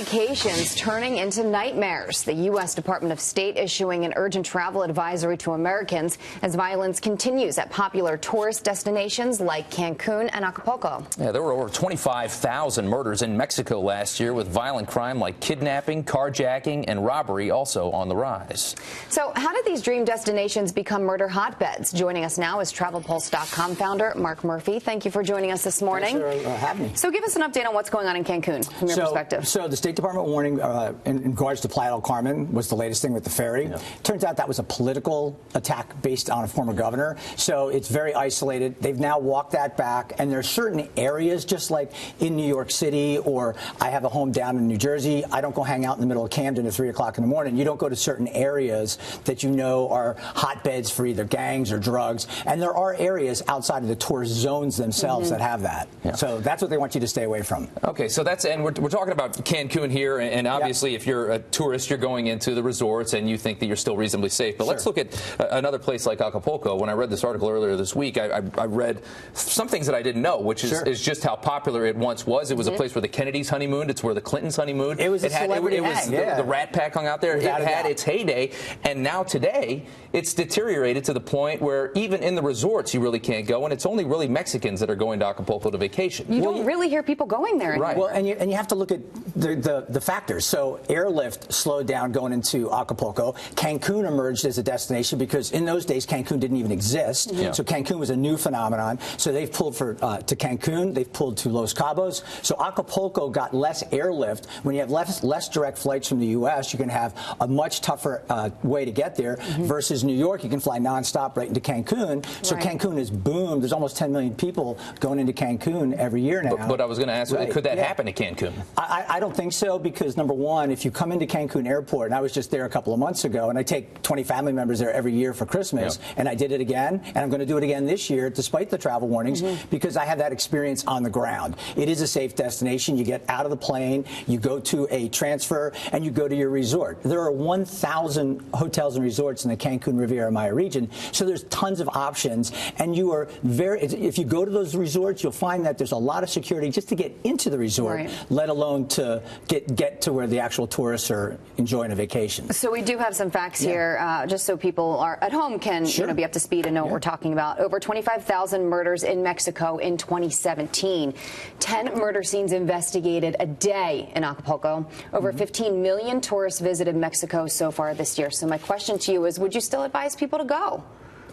vacations turning into nightmares. The U.S. Department of State issuing an urgent travel advisory to Americans as violence continues at popular tourist destinations like Cancun and Acapulco. Yeah, there were over 25,000 murders in Mexico last year, with violent crime like kidnapping, carjacking, and robbery also on the rise. So how did these dream destinations become murder hotbeds? Joining us now is TravelPulse.com founder Mark Murphy. Thank you for joining us this morning. Thanks for having me. So give us an update on what's going on in Cancun from your perspective. So the State Department warning in regards to Playa del Carmen was the latest thing with the ferry. Yeah. Turns out that was a political attack based on a former governor. So it's very isolated. They've now walked that back, and there are certain areas, just like in New York City, or I have a home down in New Jersey. I don't go hang out in the middle of Camden at 3 o'clock in the morning. You don't go to certain areas that you know are hotbeds for either gangs or drugs. And there are areas outside of the tourist zones themselves that have that. Yeah. So that's what they want you to stay away from. Okay, so that's, and we're talking about Cancun here, and obviously if you're a tourist, you're going into the resorts and you think that you're still reasonably safe. But let's look at another place like Acapulco. When I read this article earlier this week, I read some things that I didn't know, which is just how popular it once was. It was a place where the Kennedys honeymooned. It's where the Clintons honeymooned. It was a celebrity hang. The Rat Pack hung out there. It had its heyday, and now today it's deteriorated to the point where even in the resorts you really can't go, and it's only really Mexicans that are going to Acapulco to vacation. You don't really hear people going there anymore. Right. Well, and you have to look at the factors. So airlift slowed down going into Acapulco. Cancun emerged as a destination because in those days Cancun didn't even exist. So Cancun was a new phenomenon. So they've pulled to Cancun. They've pulled to Los Cabos. So Acapulco got less airlift. When you have less direct flights from the U.S., you can have a much tougher way to get there versus New York. You can fly nonstop right into Cancun. So Cancun has boomed. There's almost 10 million people going into Cancun every year now. But I was going to ask, could that happen to Cancun? I don't think so, because number one, if you come into Cancun Airport, and I was just there a couple of months ago, and I take 20 family members there every year for Christmas, and I did it again, and I'm going to do it again this year, despite the travel warnings, because I have that experience on the ground. It is a safe destination. You get out of the plane, you go to a transfer, and you go to your resort. There are 1,000 hotels and resorts in the Cancun Riviera Maya region, so there's tons of options, and you are if you go to those resorts, you'll find that there's a lot of security just to get into the resort, let alone to get to where the actual tourists are enjoying a vacation. So we do have some facts here, just so people are at home can be up to speed and know what we're talking about. Over 25,000 murders in Mexico in 2017. 10 murder scenes investigated a day in Acapulco. Over 15 million tourists visited Mexico so far this year. So my question to you is, would you still advise people to go?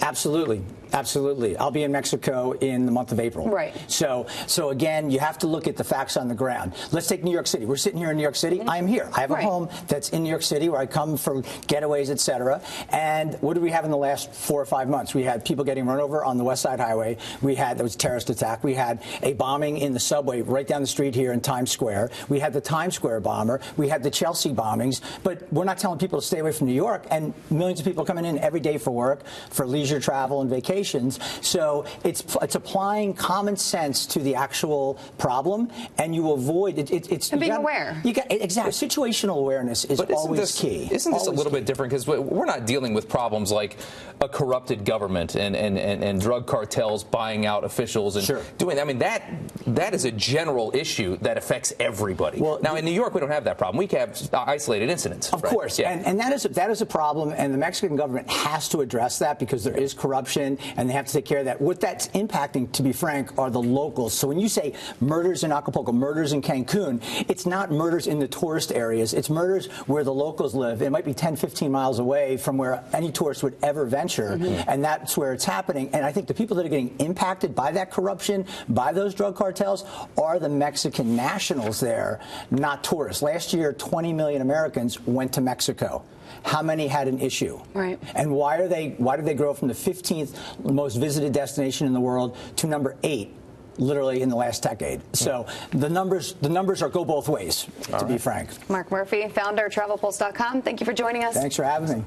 Absolutely. Absolutely. I'll be in Mexico in the month of April. Right. So again, you have to look at the facts on the ground. Let's take New York City. We're sitting here in New York City. I am here. I have a home that's in New York City where I come for getaways, etc. And what did we have in the last 4 or 5 months? We had people getting run over on the West Side Highway. There was a terrorist attack. We had a bombing in the subway right down the street here in Times Square. We had the Times Square bomber. We had the Chelsea bombings. But we're not telling people to stay away from New York. And millions of people coming in every day for work, for leisure travel and vacations. So it's applying common sense to the actual problem, and you avoid it. And being aware. Exactly. Situational awareness is always key. Isn't this a little bit different? Because we're not dealing with problems like a corrupted government and drug cartels buying out officials and doing. I mean, that is a general issue that affects everybody. Well, now in New York, we don't have that problem. We have isolated incidents. Of course, and that is a problem, and the Mexican government has to address that because there is corruption, and they have to take care of that. What that's impacting, to be frank, are the locals. So when you say murders in Acapulco, murders in Cancun, it's not murders in the tourist areas. It's murders where the locals live. It might be 10, 15 miles away from where any tourist would ever venture, and that's where it's happening. And I think the people that are getting impacted by that corruption, by those drug cartels, are the Mexican nationals there, not tourists. Last year, 20 million Americans went to Mexico. How many had an issue? Right. And why did they grow from the 15th most visited destination in the world to number 8, literally in the last decade? So the numbers go both ways, to be frank. Mark Murphy, founder of TravelPulse.com. Thank you for joining us. Thanks for having me.